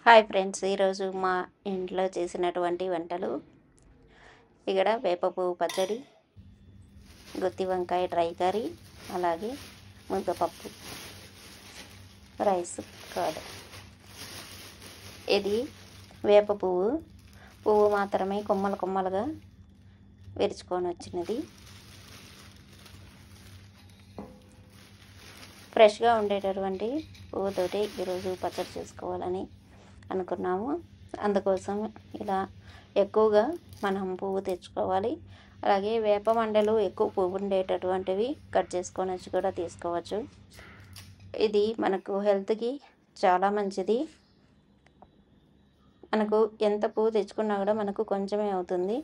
Hi friends, ఈరోజు మా ఇంట్లో చేసినటువంటి వంటలు ఇక్కడ వేప పువ్వు పచ్చడి, గుత్తి వంకాయ డ్రై కర్రీ, అలాగే ముద్దపప్పు, రైస్ కర్డ్. ఇది వేప పువ్వు మాత్రమే కొమ్మలు కొమ్మలుగా విరుచుకొని వచ్చినది. ఫ్రెష్గా ఉండేటటువంటి పువ్వుతోటి ఈరోజు పచ్చడి చేసుకోవాలని అనుకున్నాము. అందుకోసం ఇలా ఎక్కువగా మనం పువ్వు తెచ్చుకోవాలి. అలాగే వేప మండలు ఎక్కువ పువ్వు ఉండేటటువంటివి కట్ చేసుకొని వచ్చి కూడా తీసుకోవచ్చు. ఇది మనకు హెల్త్కి చాలా మంచిది. మనకు ఎంత పువ్వు తెచ్చుకున్నా కూడా మనకు కొంచెమే అవుతుంది.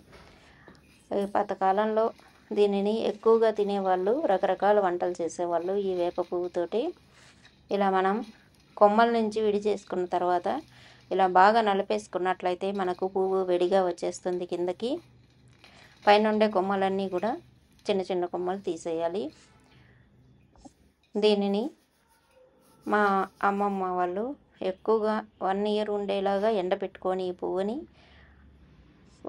పాతకాలంలో దీనిని ఎక్కువగా తినేవాళ్ళు, రకరకాల వంటలు చేసేవాళ్ళు ఈ వేప పువ్వుతోటి. ఇలా మనం కొమ్మల నుంచి విడి చేసుకున్న తర్వాత ఇలా బాగా నలిపేసుకున్నట్లయితే మనకు పువ్వు విడిగా వచ్చేస్తుంది కిందకి. పైన ఉండే కొమ్మలన్నీ కూడా చిన్న చిన్న కొమ్మలు తీసేయాలి. దీనిని మా అమ్మమ్మ వాళ్ళు ఎక్కువగా 1 year ఉండేలాగా ఎండబెట్టుకొని ఈ పువ్వుని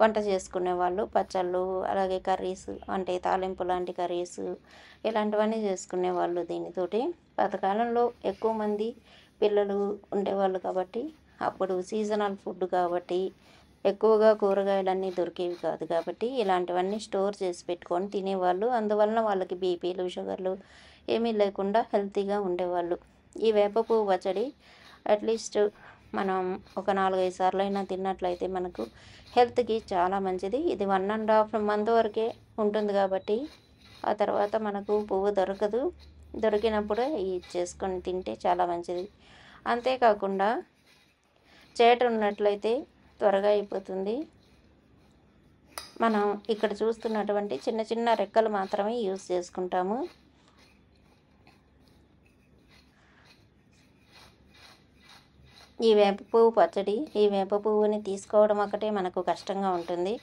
వంట చేసుకునేవాళ్ళు. పచ్చళ్ళు, అలాగే కర్రీస్, అంటే తాలింపు లాంటి కర్రీస్ ఇలాంటివన్నీ చేసుకునేవాళ్ళు దీనితోటి. పాతకాలంలో ఎక్కువ మంది పిల్లలు ఉండేవాళ్ళు కాబట్టి, అప్పుడు సీజనల్ ఫుడ్ కాబట్టి ఎక్కువగా కూరగాయలన్నీ దొరికేవి కాదు కాబట్టి ఇలాంటివన్నీ స్టోర్ చేసి పెట్టుకొని తినేవాళ్ళు. అందువలన వాళ్ళకి బీపీలు, షుగర్లు ఏమీ లేకుండా హెల్తీగా ఉండేవాళ్ళు. ఈ వేప పువ్వు పచ్చడి అట్లీస్ట్ మనం ఒక 4-5 సార్లు అయినా తిన్నట్లయితే మనకు హెల్త్కి చాలా మంచిది. ఇది 1.5 month వరకే ఉంటుంది కాబట్టి ఆ తర్వాత మనకు పువ్వు దొరకదు. దొరికినప్పుడు ఇది చేసుకొని తింటే చాలా మంచిది. అంతేకాకుండా చేట ఉన్నట్లయితే త్వరగా అయిపోతుంది. మనం ఇక్కడ చూస్తున్నటువంటి చిన్న చిన్న రెక్కలు మాత్రమే యూజ్ చేసుకుంటాము. ఈ వేప పువ్వు పచ్చడి, ఈ వేప పువ్వుని తీసుకోవడం ఒకటే మనకు కష్టంగా ఉంటుంది.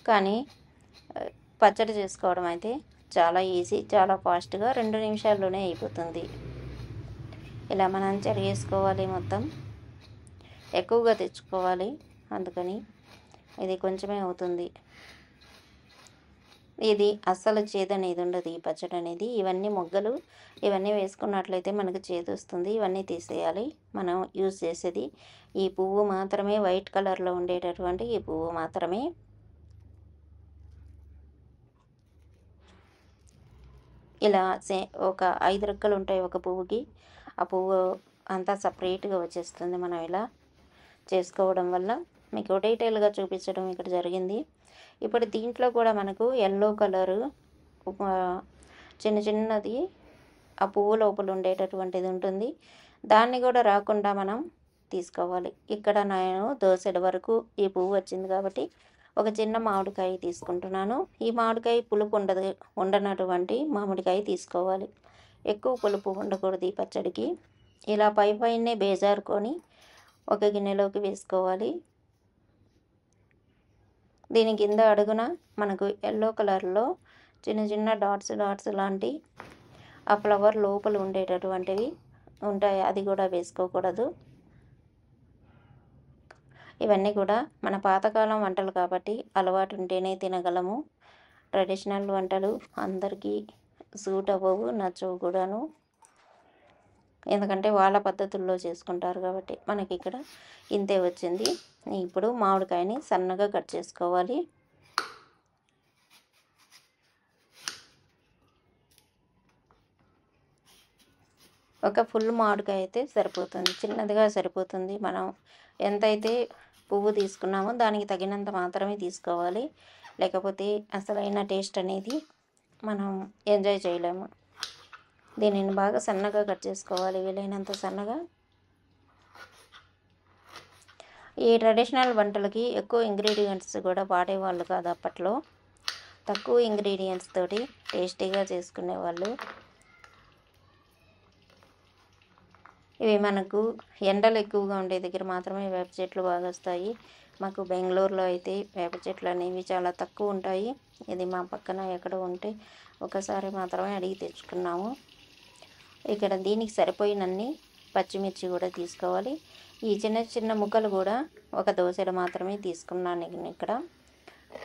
కానీ పచ్చడి చేసుకోవడం అయితే చాలా ఈజీ, చాలా ఫాస్ట్గా 2 నిమిషాల్లోనే అయిపోతుంది. ఇలా మనం చెరిగేసుకోవాలి. మొత్తం ఎక్కువగా తెచ్చుకోవాలి, అందుకని ఇది కొంచెమే అవుతుంది. ఇది అస్సలు చేదు అనేది ఉండదు ఈ పచ్చడి అనేది. ఇవన్నీ మొగ్గలు, ఇవన్నీ వేసుకున్నట్లయితే మనకు చేదు వస్తుంది. ఇవన్నీ తీసేయాలి. మనం యూజ్ చేసేది ఈ పువ్వు మాత్రమే, వైట్ కలర్లో ఉండేటటువంటి ఈ పువ్వు మాత్రమే. ఇలా ఒక 5 రెక్కలు ఉంటాయి ఒక పువ్వుకి. ఆ పువ్వు అంతా సపరేట్గా వచ్చేస్తుంది మనం ఇలా చేసుకోవడం వల్ల. మీకు డీటెయిల్గా చూపించడం ఇక్కడ జరిగింది. ఇప్పుడు దీంట్లో కూడా మనకు ఎల్లో కలరు చిన్న చిన్నది ఆ పువ్వు లోపల ఉండేటటువంటిది ఉంటుంది. దాన్ని కూడా రాకుండా మనం తీసుకోవాలి. ఇక్కడ నేను దోసెడు వరకు ఈ పువ్వు వచ్చింది కాబట్టి ఒక చిన్న మామిడికాయ తీసుకుంటున్నాను. ఈ మామిడికాయ పులుపు ఉండనటువంటి మామిడికాయ తీసుకోవాలి. ఎక్కువ పులుపు ఉండకూడదు ఈ పచ్చడికి. ఇలా పైనే బేజారుకొని ఒక గిన్నెలోకి వేసుకోవాలి. దీని కింద అడుగున మనకు ఎల్లో కలర్లో చిన్న చిన్న డాట్స్ లాంటి ఆ ఫ్లవర్ లోపల ఉండేటటువంటివి ఉంటాయి, అది కూడా వేసుకోకూడదు. ఇవన్నీ కూడా మన పాతకాలం వంటలు కాబట్టి అలవాటు ఉంటేనే తినగలము. ట్రెడిషనల్ వంటలు అందరికీ సూట్ అవ్వవు, నచ్చవు కూడాను. ఎందుకంటే వాళ్ళ పద్ధతుల్లో చేసుకుంటారు కాబట్టి. మనకి ఇక్కడ ఇంతే వచ్చింది. ఇప్పుడు మామిడికాయని సన్నగా కట్ చేసుకోవాలి. ఒక ఫుల్ మామిడికాయ అయితే సరిపోతుంది, చిన్నదిగా సరిపోతుంది. మనం ఎంతైతే పువ్వు తీసుకున్నామో దానికి తగినంత మాత్రమే తీసుకోవాలి. లేకపోతే అసలైన టేస్ట్ అనేది మనం ఎంజాయ్ చేయలేము. దీనిని బాగా సన్నగా కట్ చేసుకోవాలి, వీలైనంత సన్నగా. ఈ ట్రెడిషనల్ వంటలకి ఎక్కువ ఇంగ్రీడియంట్స్ కూడా వాడేవాళ్ళు కాదు అప్పట్లో. తక్కువ ఇంగ్రీడియంట్స్ తోటి టేస్టీగా చేసుకునేవాళ్ళు. ఇవి మనకు ఎండలు ఎక్కువగా ఉండే దగ్గర మాత్రమే వేప చెట్లు బాగా వస్తాయి. మాకు బెంగళూరులో అయితే వేప చెట్లు అనేవి చాలా తక్కువ ఉంటాయి. ఇది మా పక్కన ఎక్కడో ఉంటే ఒకసారి మాత్రమే అడిగి తెచ్చుకున్నాము. ఇక్కడ దీనికి సరిపోయినన్ని పచ్చిమిర్చి కూడా తీసుకోవాలి. ఈ చిన్న చిన్న ముక్కలు కూడా ఒక దోసెడు మాత్రమే తీసుకున్నాను నేను ఇక్కడ.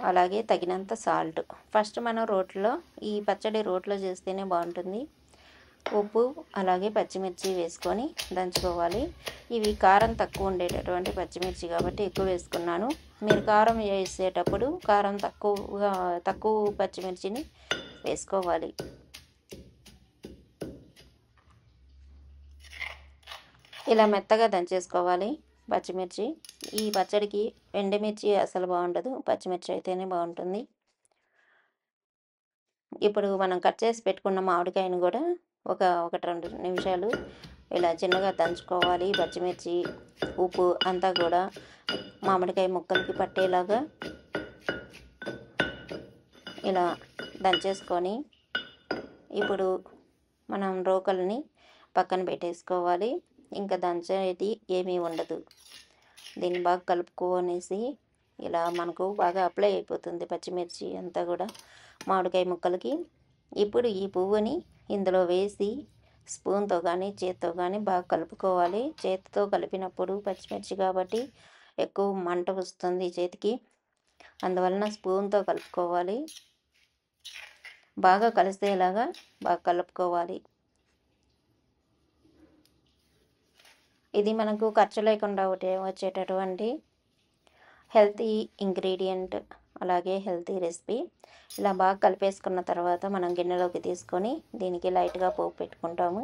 అలాగే తగినంత సాల్ట్. ఫస్ట్ మనం రోట్లో ఈ పచ్చడి రోట్లో చేస్తేనే బాగుంటుంది. ఉప్పు అలాగే పచ్చిమిర్చి వేసుకొని దంచుకోవాలి. ఇవి కారం తక్కువ ఉండేటటువంటి పచ్చిమిర్చి కాబట్టి ఎక్కువ వేసుకున్నాను. మీరు కారం వేసేటప్పుడు కారం తక్కువ పచ్చిమిర్చిని వేసుకోవాలి. ఇలా మెత్తగా దంచేసుకోవాలి పచ్చిమిర్చి. ఈ పచ్చడికి ఎండుమిర్చి అసలు బాగుండదు, పచ్చిమిర్చి అయితేనే బాగుంటుంది. ఇప్పుడు మనం కట్ చేసి పెట్టుకున్న మామిడికాయను కూడా ఒకటి 2 నిమిషాలు ఇలా చిన్నగా దంచుకోవాలి. పచ్చిమిర్చి ఉప్పు అంతా కూడా మామిడికాయ ముక్కలకి పట్టేలాగా ఇలా దంచేసుకొని ఇప్పుడు మనం రోకల్ని పక్కన పెట్టేసుకోవాలి. ఇంకా దంచేది ఏమీ ఉండదు. దీన్ని బాగా కలుపుకొనేసి ఇలా మనకు బాగా అప్లై అయిపోతుంది పచ్చిమిర్చి అంతా కూడా మామిడికాయ ముక్కలకి. ఇప్పుడు ఈ పువ్వుని ఇందులో వేసి స్పూన్తో కానీ చేత్తో కానీ బాగా కలుపుకోవాలి. చేతితో కలిపినప్పుడు పచ్చిమిర్చి కాబట్టి ఎక్కువ మంట వస్తుంది చేతికి, అందువలన స్పూన్తో కలుపుకోవాలి. బాగా కలిసేలాగా బాగా కలుపుకోవాలి. ఇది మనకు ఖర్చు లేకుండా వచ్చేటటువంటి హెల్తీ ఇంగ్రీడియంట్, అలాగే హెల్తీ రెసిపీ. ఇలా బాగా కలిపేసుకున్న తర్వాత మనం గిన్నెలోకి తీసుకొని దీనికి లైట్గా పోపు పెట్టుకుంటాము.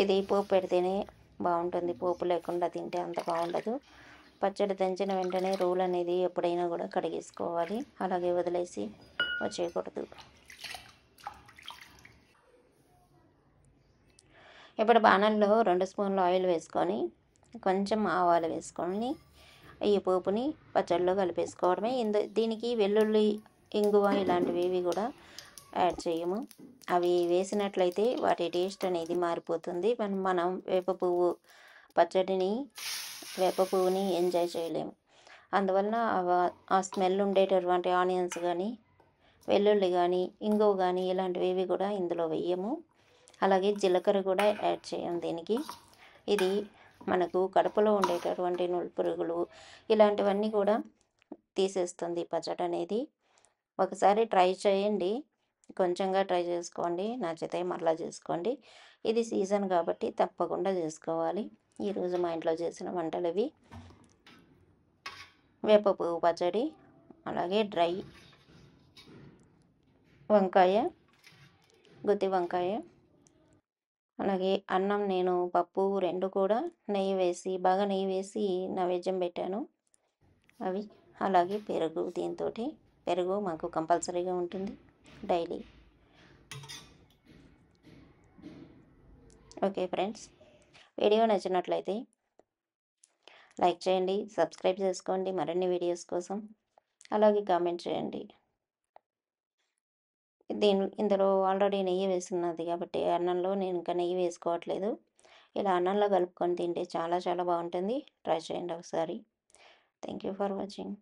ఇది పోపు పెడితేనే బాగుంటుంది, పోపు లేకుండా తింటే అంత బాగుండదు. పచ్చడి దంచిన వెంటనే రోల్ అనేది ఎప్పుడైనా కూడా కడిగేసుకోవాలి, అలాగే వదిలేసి వచ్చేయకూడదు. ఇప్పుడు బాణంలో 2 స్పూన్లు ఆయిల్ వేసుకొని కొంచెం ఆవాలు వేసుకొని ఈ పోపుని పచ్చడిలో కలిపేసుకోవడమే. దీనికి వెల్లుల్లి, ఇంగువ ఇలాంటివి కూడా యాడ్ చేయము. అవి వేసినట్లయితే వాటి టేస్ట్ అనేది మారిపోతుంది. మనం వేప పువ్వుని ఎంజాయ్ చేయలేము. అందువలన ఆ స్మెల్ ఉండేటటువంటి ఆనియన్స్ కానీ, వెల్లుల్లి కానీ, ఇంగువ కానీ ఇలాంటివి కూడా ఇందులో వేయము. అలాగే జీలకర్ర కూడా యాడ్ చేయం దీనికి. ఇది మనకు కడుపులో ఉండేటటువంటి నులుపురుగులు ఇలాంటివన్నీ కూడా తీసేస్తుంది పచ్చడి అనేది. ఒకసారి ట్రై చేయండి, కొంచెంగా ట్రై చేసుకోండి, నచ్చితే మరలా చేసుకోండి. ఇది సీజన్ కాబట్టి తప్పకుండా చేసుకోవాలి. ఈరోజు మా ఇంట్లో చేసిన వంటలు ఇవి: వేప పువ్వు పచ్చడి, అలాగే డ్రై వంకాయ, గుత్తి వంకాయ, అలాగే అన్నం. నేను పప్పు 2 కూడా బాగా నెయ్యి వేసి నైవేద్యం పెట్టాను అవి. అలాగే పెరుగు, పెరుగు మాకు కంపల్సరీగా ఉంటుంది డైలీ. ఓకే ఫ్రెండ్స్, వీడియో నచ్చినట్లయితే లైక్ చేయండి, సబ్స్క్రైబ్ చేసుకోండి మరిన్ని వీడియోస్ కోసం, అలాగే కామెంట్ చేయండి. ఇందులో ఆల్రెడీ నెయ్యి వేస్తున్నది కాబట్టి అన్నంలో నేను ఇంకా నెయ్యి వేసుకోవట్లేదు. ఇలా అన్నంలో కలుపుకొని తింటే చాలా చాలా బాగుంటుంది. ట్రై చేయండి ఒకసారి. Thank you for watching.